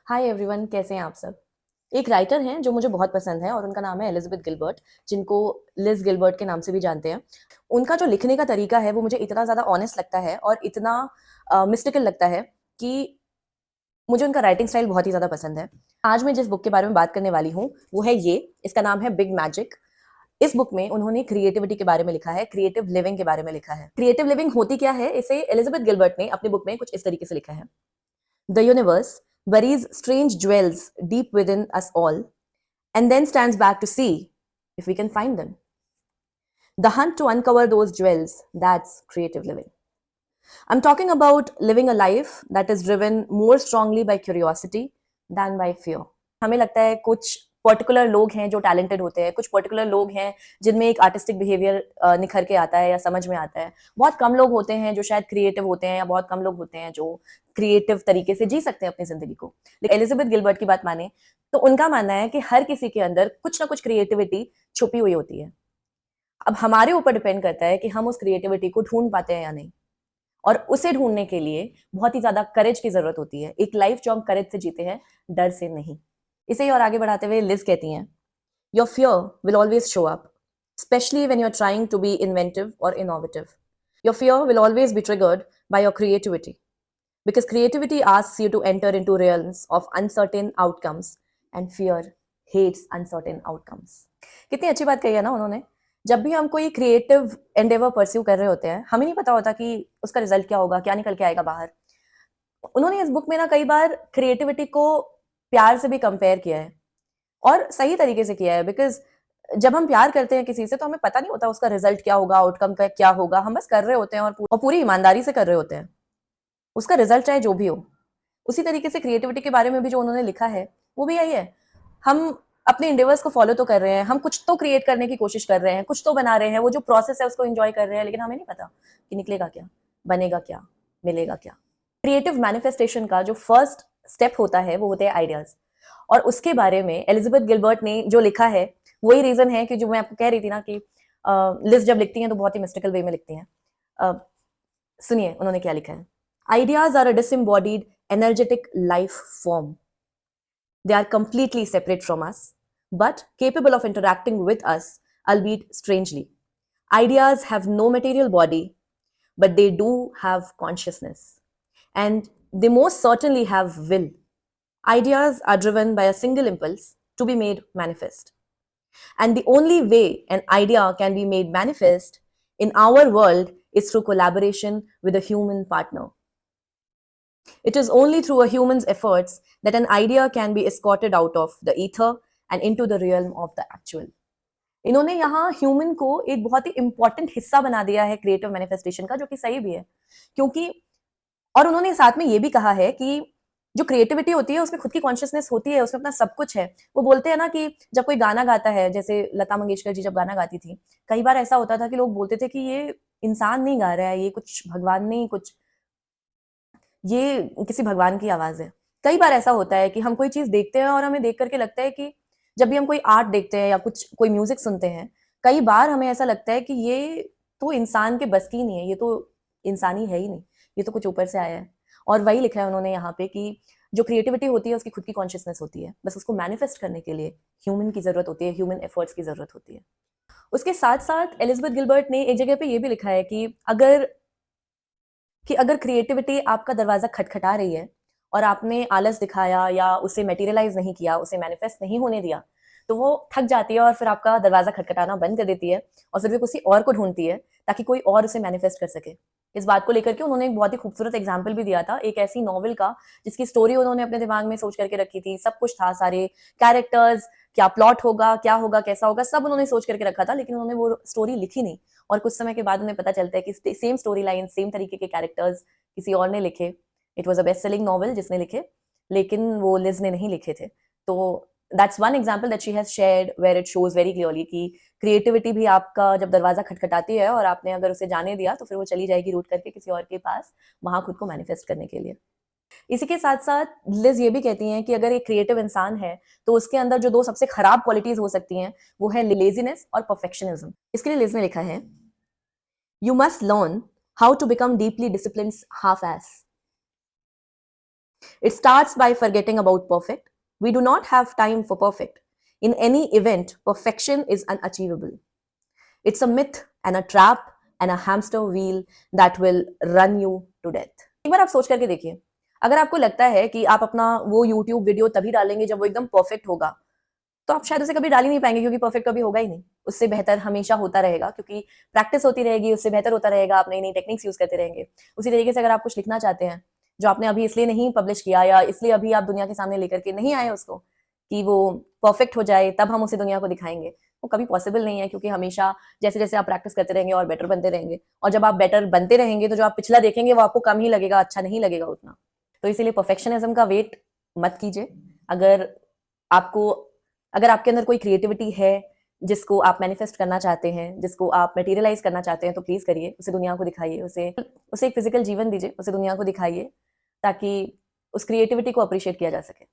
Hi everyone, कैसे हैं आप सब। एक राइटर हैं जो मुझे बहुत पसंद है और उनका नाम है एलिजाबेथ गिलबर्ट, जिनको लिज गिलबर्ट के नाम से भी जानते हैं। उनका जो लिखने का तरीका है वो मुझे इतना ज़्यादा ऑनेस्ट लगता है और इतना मिस्टिकल लगता है कि मुझे उनका राइटिंग स्टाइल बहुत ही ज़्यादा पसंद है। आज मैं जिस बुक के बारे में बात करने वाली हूँ वो है ये। इसका नाम है बिग मैजिक। इस बुक में उन्होंने क्रिएटिविटी के बारे में लिखा है, क्रिएटिव लिविंग के बारे में लिखा है। क्रिएटिव लिविंग होती क्या है, इसे एलिजाबेथ गिलबर्ट ने अपनी बुक में कुछ इस तरीके से लिखा है। The universe buries strange jewels deep within us all and then stands back to see if we can find them. The hunt to uncover those jewels, that's creative living. I'm talking about living a life that is driven more strongly by curiosity than by fear. हमें लगता है कुछ particular लोग हैं जो talented होते हैं, कुछ पर्टिकुलर लोग हैं जिनमें एक आर्टिस्टिक बिहेवियर निखर के आता है या समझ में आता है। बहुत कम लोग होते हैं जो शायद क्रिएटिव होते हैं या बहुत कम लोग होते हैं जो क्रिएटिव तरीके से जी सकते हैं अपनी जिंदगी को। लेकिन एलिजाबेथ गिलबर्ट की बात माने तो उनका मानना है कि हर किसी के अंदर कुछ ना कुछ क्रिएटिविटी छुपी हुई होती है। अब हमारे ऊपर डिपेंड करता है कि हम उस क्रिएटिविटी को ढूंढ पाते हैं या नहीं। और उसे ढूंढने के लिए बहुत ही ज्यादा करेज की जरूरत होती है। एक लाइफ जो हम करेज से जीते हैं, डर से नहीं। इसे ही और आगे बढ़ाते हुए लिज कहती हैं, your fear will always show up, specially when you are trying to be inventive और innovative. Your fear will always be triggered by your creativity, because creativity asks you to enter into realms of uncertain outcomes and fear hates uncertain outcomes. कितनी अच्छी बात कही है ना उन्होंने। जब भी हम कोई क्रिएटिव एंडेवर परस्यू कर रहे होते हैं, हमें नहीं पता होता कि उसका रिजल्ट क्या होगा, क्या निकल के आएगा बाहर। उन्होंने इस बुक में ना कई बार क्रिएटिविटी को प्यार से भी कंपेयर किया है और सही तरीके से किया है। बिकॉज जब हम प्यार करते हैं किसी से तो हमें पता नहीं होता उसका रिजल्ट क्या होगा, आउटकम का क्या होगा। हम बस कर रहे होते हैं और पूरी ईमानदारी से कर रहे होते हैं, उसका रिजल्ट चाहे जो भी हो। उसी तरीके से क्रिएटिविटी के बारे में भी जो उन्होंने लिखा है वो भी यही है। हम अपने इंडेवर्स को फॉलो तो कर रहे हैं, हम कुछ तो क्रिएट करने की कोशिश कर रहे हैं, कुछ तो बना रहे हैं, वो जो प्रोसेस है उसको एंजॉय कर रहे हैं, लेकिन हमें नहीं पता कि निकलेगा क्या, बनेगा क्या, मिलेगा क्या। क्रिएटिव मैनिफेस्टेशन का जो फर्स्ट स्टेप होता है वो होते हैं आइडियाज। और उसके बारे में एलिजाबेथ गिलबर्ट ने जो लिखा है वही रीजन है कि जो मैं आपको कह रही थी ना कि लिस्ट जब लिखती हैं तो बहुत ही मिस्टिकल वे में लिखती हैं। सुनिए उन्होंने क्या लिखा है। Ideas are a disembodied energetic life form. They are completely separate from us, but capable of interacting with us, albeit strangely. Ideas have no material body, but they do have consciousness. And they most certainly have will. Ideas are driven by a single impulse to be made manifest. And the only way an idea can be made manifest in our world is through collaboration with a human partner. It is only through a human's efforts that an idea can be escorted out of the ether and into the realm of the actual. इन्होंने यहाँ human को एक बहुत ही important हिस्सा बना दिया है creative manifestation का, जो कि सही भी है। क्योंकि और उन्होंने साथ में ये भी कहा है कि जो क्रिएटिविटी होती है उसमें खुद की कॉन्शियसनेस होती है, उसमें अपना सब कुछ है। वो बोलते हैं ना कि जब कोई गाना गाता है, जैसे लता मंगेशकर जी जब गाना गाती थी, कई बार ऐसा होता था कि लोग बोलते थे कि ये इंसान नहीं गा रहा है, ये कुछ भगवान नहीं, कुछ ये किसी भगवान की आवाज है। कई बार ऐसा होता है कि हम कोई चीज देखते हैं और हमें देख करके लगता है कि जब भी हम कोई आर्ट देखते हैं या कुछ कोई म्यूजिक सुनते हैं, कई बार हमें ऐसा लगता है कि ये तो इंसान के बस की नहीं है, ये तो इंसानी है ही नहीं, ये तो कुछ ऊपर से आया है। और वही लिखा है उन्होंने यहाँ पे कि जो क्रिएटिविटी होती है उसकी खुद की कॉन्शियसनेस होती है, बस उसको मैनिफेस्ट करने के लिए ह्यूमन की जरूरत होती है, ह्यूमन एफर्ट्स की जरूरत होती है। उसके साथ साथ एलिजाबेथ गिलबर्ट ने एक जगह पे ये भी लिखा है कि अगर क्रिएटिविटी आपका दरवाजा खटखटा रही है और आपने आलस दिखाया या उसे मेटीरियलाइज नहीं किया, उसे मैनिफेस्ट नहीं होने दिया, तो वो थक जाती है और फिर आपका दरवाजा खटखटाना बंद कर देती है और फिर भी किसी और को ढूंढती है ताकि कोई और उसे मैनिफेस्ट कर सके। इस बात को लेकर के उन्होंने एक बहुत ही खूबसूरत एग्जाम्पल भी दिया था, एक ऐसी नॉवल का जिसकी स्टोरी उन्होंने अपने दिमाग में सोच करके रखी थी। सब कुछ था, सारे कैरेक्टर्स, क्या प्लॉट होगा, क्या होगा, कैसा होगा, सब उन्होंने सोच करके रखा था, लेकिन उन्होंने वो स्टोरी लिखी नहीं। और कुछ समय के बाद उन्हें पता चलता है कि सेम स्टोरी लाइन, सेम तरीके के कैरेक्टर्स किसी और ने लिखे। It was a best selling novel जिसने लिखे, लेकिन वो लिज ने नहीं लिखे थे। तो that's one example that she has shared where it shows very clearly कि क्रिएटिविटी भी आपका जब दरवाजा खटखटाती है और आपने अगर उसे जाने दिया तो फिर वो चली जाएगी रूट करके किसी और के पास, वहां खुद को मैनिफेस्ट करने के लिए। इसी के साथ साथ लिज ये भी कहती हैं कि अगर एक क्रिएटिव इंसान है तो उसके अंदर जो दो सबसे खराब क्वालिटीज हो सकती हैं वो है लेजीनेस और परफेक्शनिज्म। इसके लिए लिज ने लिखा है, you must learn how to become deeply disciplined half ass. It starts by forgetting about perfect. We do not have time for perfect. In any event, perfection is unachievable. It's a myth and a trap and a hamster wheel that will run you to death. एक बार आप सोच करके देखिए, अगर आपको लगता है कि आप अपना वो YouTube वीडियो तभी डालेंगे जब वो एकदम परफेक्ट होगा, तो आप शायद उसे कभी डाल ही नहीं पाएंगे, क्योंकि परफेक्ट कभी होगा ही नहीं। उससे बेहतर हमेशा होता रहेगा, क्योंकि प्रैक्टिस होती रहेगी, उससे बेहतर होता रहेगा, आप नई नई टेक्निक्स यूज करते रहेंगे। उसी तरीके से अगर आप कुछ लिखना चाहते हैं जो आपने अभी इसलिए नहीं पब्लिश किया, या इसलिए अभी आप दुनिया के सामने लेकर के नहीं आए उसको कि वो परफेक्ट हो जाए तब हम उसे दुनिया को दिखाएंगे, वो कभी पॉसिबल नहीं है। क्योंकि हमेशा जैसे जैसे आप प्रैक्टिस करते रहेंगे और बेटर बनते रहेंगे, और जब आप बेटर बनते रहेंगे तो जो आप पिछला देखेंगे वो आपको कम ही लगेगा, अच्छा नहीं लगेगा उतना। तो इसीलिए परफेक्शनिज्म का वेट मत कीजिए। अगर आपको अगर आपके अंदर कोई क्रिएटिविटी है जिसको आप मैनिफेस्ट करना चाहते हैं, जिसको आप मटेरियलाइज करना चाहते हैं, तो प्लीज करिए, उसे दुनिया को दिखाइए, उसे एक फिजिकल जीवन दीजिए, उसे दुनिया को दिखाइए, ताकि उस क्रिएटिविटी को अप्रिशिएट किया जा सके।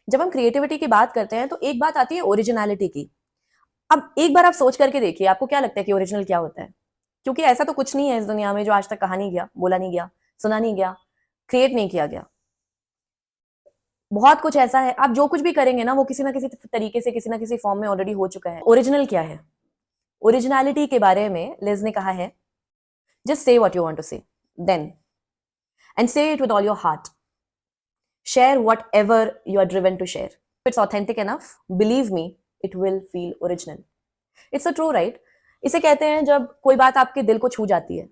जब हम क्रिएटिविटी की बात करते हैं तो एक बात आती है ओरिजिनलिटी की। अब एक बार आप सोच करके देखिए, आपको क्या लगता है कि ओरिजिनल क्या होता है? क्योंकि ऐसा तो कुछ नहीं है इस दुनिया में जो आज तक कहा नहीं गया, बोला नहीं गया, सुना नहीं गया, क्रिएट नहीं किया गया। बहुत कुछ ऐसा है, आप जो कुछ भी करेंगे ना वो किसी ना किसी तरीके से किसी ना किसी फॉर्म में ऑलरेडी हो चुका है। ओरिजिनल क्या है? ओरिजिनलिटी के बारे में लिज ने कहा है, just say what you want to say, then and say it with all your heart. Share whatever you are driven to share. If it's authentic enough, believe me, it will feel original. It's a true, right? इसे कहते हैं जब कोई बात आपके दिल को छू जाती है।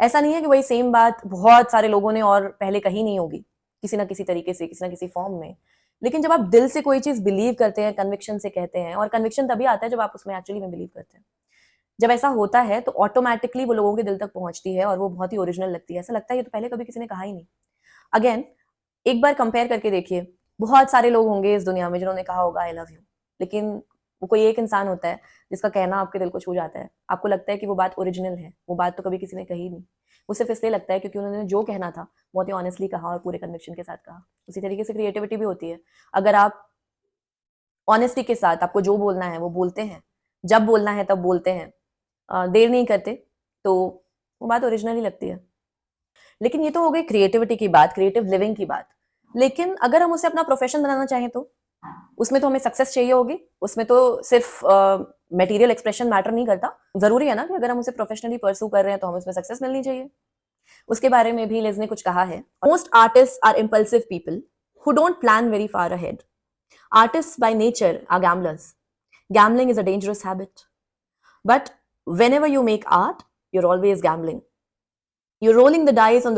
ऐसा नहीं है कि वही सेम बात बहुत सारे लोगों ने और पहले कही नहीं होगी, किसी ना किसी तरीके से, किसी ना किसी फॉर्म में। लेकिन जब आप दिल से कोई चीज बिलीव करते हैं, कन्विक्शन से कहते हैं, और कन्विक्शन तभी आता है जब आप उसमें एक्चुअली में बिलीव करते हैं। जब ऐसा होता है तो ऑटोमेटिकली वो लोगों के दिल तक पहुंचती है और वो बहुत ही ओरिजिनल लगती है। ऐसा लगता है ये तो पहले कभी किसी ने कहा ही नहीं। अगेन, एक बार कंपेयर करके देखिए, बहुत सारे लोग होंगे इस दुनिया में जिन्होंने कहा होगा आई लव यू, लेकिन वो कोई एक इंसान होता है जिसका कहना आपके दिल को छू जाता है। आपको लगता है कि वो बात ओरिजिनल है, वो बात तो कभी किसी ने कही नहीं। वो सिर्फ इसलिए लगता है क्योंकि उन्होंने जो कहना था बहुत ही ऑनेस्टली कहा और पूरे कन्विक्शन के साथ कहा। उसी तरीके से क्रिएटिविटी भी होती है। अगर आप ऑनेस्टी के साथ आपको जो बोलना है वो बोलते हैं, जब बोलना है तब बोलते हैं, देर नहीं करते, तो वो बात ओरिजिनल ही लगती है। लेकिन ये तो हो गई क्रिएटिविटी की बात, क्रिएटिव लिविंग की बात। लेकिन अगर हम उसे अपना प्रोफेशन बनाना चाहें तो उसमें तो हमें सक्सेस चाहिए होगी। उसमें तो सिर्फ मटेरियल एक्सप्रेशन मैटर नहीं करता। जरूरी है ना कि अगर हम उसे प्रोफेशनली परस्यू कर रहे हैं तो हमें उसमें सक्सेस मिलनी चाहिए। उसके बारे में भी लिज ने कुछ कहा है। Most artist are impulsive people who don't plan very far ahead. Artists by nature are gamblers. Gambling is a dangerous habit. But whenever you make art, you're always gambling. You're rolling the dice on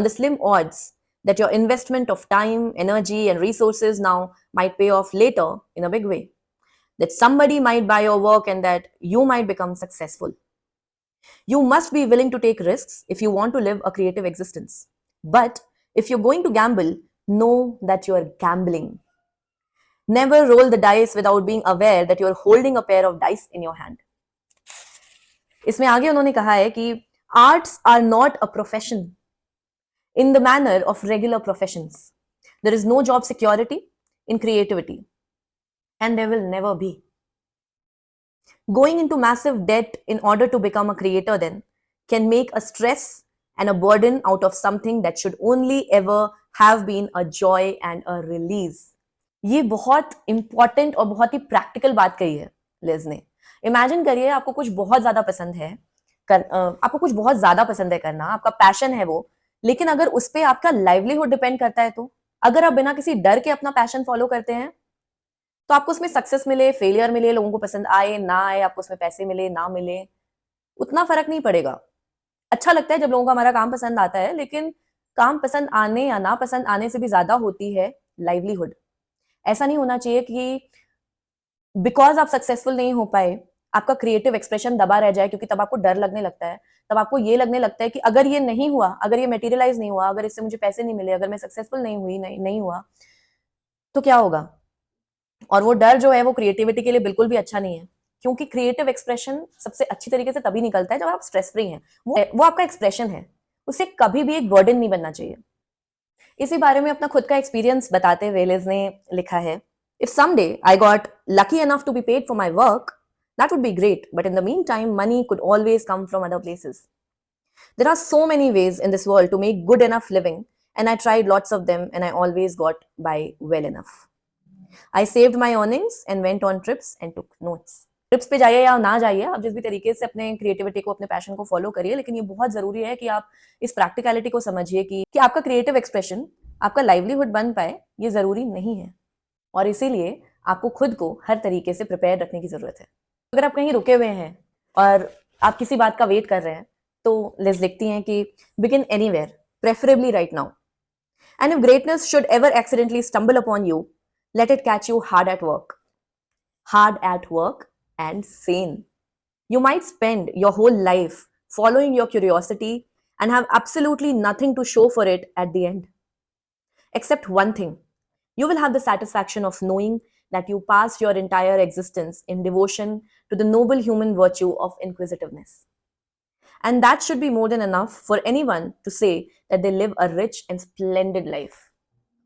the slim odds that your investment of time, energy, and resources now might pay off later in a big way. That somebody might buy your work and that you might become successful. You must be willing to take risks if you want to live a creative existence. But if you're going to gamble, know that you are gambling. Never roll the dice without being aware that you are holding a pair of dice in your hand. इसमें आगे उन्होंने कहा है कि arts are not a profession in the manner of regular professions. There is no job security in creativity, and there will never be. Going into massive debt in order to become a creator then can make a stress and a burden out of something that should only ever have been a joy and a release. ये बहुत important और बहुत ही practical बात कही है Liz ने। Imagine करिए आपको कुछ बहुत ज्यादा पसंद है आपको कुछ बहुत ज्यादा पसंद है करना, आपका पैशन है वो, लेकिन अगर उस पर आपका लाइवलीहुड डिपेंड करता है, तो अगर आप बिना किसी डर के अपना पैशन फॉलो करते हैं तो आपको उसमें सक्सेस मिले, फेलियर मिले, लोगों को पसंद आए ना आए, आपको उसमें पैसे मिले ना मिले, उतना फर्क नहीं पड़ेगा। अच्छा लगता है जब लोगों को हमारा काम पसंद आता है, लेकिन काम पसंद आने या ना पसंद आने से भी ज्यादा होती है लाइवलीहुड। ऐसा नहीं होना चाहिए कि बिकॉज आप सक्सेसफुल नहीं हो पाए आपका क्रिएटिव एक्सप्रेशन दबा रह जाए, क्योंकि तब आपको डर लगने लगता है, तब आपको ये लगने लगता है कि अगर ये नहीं हुआ, अगर ये मटेरियलाइज नहीं हुआ, अगर इससे मुझे पैसे नहीं मिले, अगर मैं सक्सेसफुल नहीं हुई, नहीं हुआ, तो क्या होगा। और वो डर जो है वो क्रिएटिविटी के लिए बिल्कुल भी अच्छा नहीं है, क्योंकि क्रिएटिव एक्सप्रेशन सबसे अच्छी तरीके से तभी निकलता है जब आप स्ट्रेस फ्री हैं। वो आपका एक्सप्रेशन है, उसे कभी भी एक बर्डन नहीं बनना चाहिए। इसी बारे में अपना खुद का एक्सपीरियंस बताते हुए लिज ने लिखा है, if someday I got lucky enough to be paid for my work, that would be great, but in the meantime money could always come from other places. There are so many ways in this world to make good enough living and I tried lots of them and I always got by well enough. I saved my earnings and went on trips and took notes. Trips पे जाइए या ना जाइए, आप जिस भी तरीके से अपने क्रिएटिविटी को, अपने पैशन को फॉलो करिए, लेकिन ये बहुत जरूरी है कि आप इस प्रैक्टिकलिटी को समझिए कि आपका क्रिएटिव एक्सप्रेशन आपका लाइवलीहुड बन पाए, ये जरूरी नहीं है, और इसीलिए आपको खुद को हर तरीके से प्रिपेयर रखने की जरूरत है। अगर आप कहीं रुके हुए हैं और आप किसी बात का वेट कर रहे हैं, तो लिज लिखती हैं कि begin anywhere, preferably right now, and if greatness should ever accidentally stumble upon you, let it catch you hard at work and sane. You might spend your whole life following your curiosity and have absolutely nothing to show for it at the end. Except one thing, you will have the satisfaction of knowing that you passed your entire existence in devotion to the noble human virtue of inquisitiveness. And that should be more than enough for anyone to say that they live a rich and splendid life.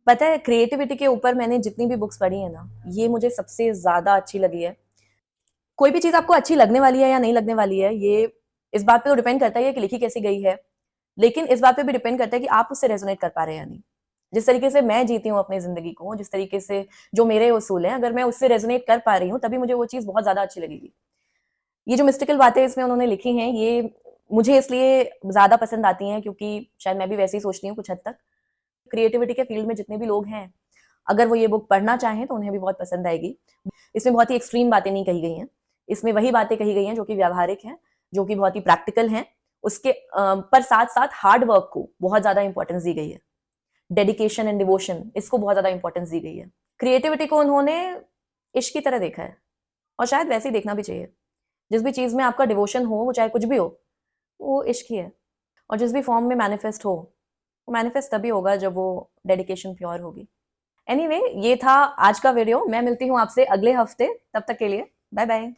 पता है, creativity के ऊपर मैंने जितनी भी books पढ़ी है ना, ये मुझे सबसे ज्यादा अच्छी लगी है। कोई भी चीज आपको अच्छी लगने वाली है या नहीं लगने वाली है, ये इस बात पे तो डिपेंड करता है कि लिखी कैसी गई है, लेकिन इस बात पे भी डिपेंड करता है कि आप उससे रेजोनेट कर पा रहे हैं या नहीं। जिस तरीके से मैं जीती हूँ अपनी जिंदगी को, जिस तरीके से जो मेरे उसूल हैं, अगर मैं उससे रेजोनेट कर पा रही हूँ, तभी मुझे वो चीज बहुत ज्यादा अच्छी लगेगी। ये जो मिस्टिकल बातें इसमें उन्होंने लिखी हैं, ये मुझे इसलिए ज्यादा पसंद आती हैं क्योंकि शायद मैं भी वैसे ही सोचती हूँ कुछ हद तक। क्रिएटिविटी के फील्ड में जितने भी लोग हैं, अगर वो ये बुक पढ़ना चाहें तो उन्हें भी बहुत पसंद आएगी। इसमें बहुत ही एक्सट्रीम बातें नहीं कही गई हैं, इसमें वही बातें कही गई हैं जो कि व्यावहारिक हैं, जो कि बहुत ही प्रैक्टिकल हैं। उसके पर साथ साथ हार्ड वर्क को बहुत ज्यादा इंपॉर्टेंस दी गई है, डेडिकेशन एंड डिवोशन, इसको बहुत ज्यादा इंपॉर्टेंस दी गई है। क्रिएटिविटी को उन्होंने इश्क की तरह देखा है, और शायद वैसे ही देखना भी चाहिए। जिस भी चीज में आपका डिवोशन हो, वो चाहे कुछ भी हो, वो इश्क ही है। और जिस भी फॉर्म में मैनिफेस्ट हो, वो मैनिफेस्ट तभी होगा जब वो डेडिकेशन प्योर होगी। एनीवे, ये था आज का वीडियो। मैं मिलती हूँ आपसे अगले हफ्ते, तब तक के लिए बाय बाय।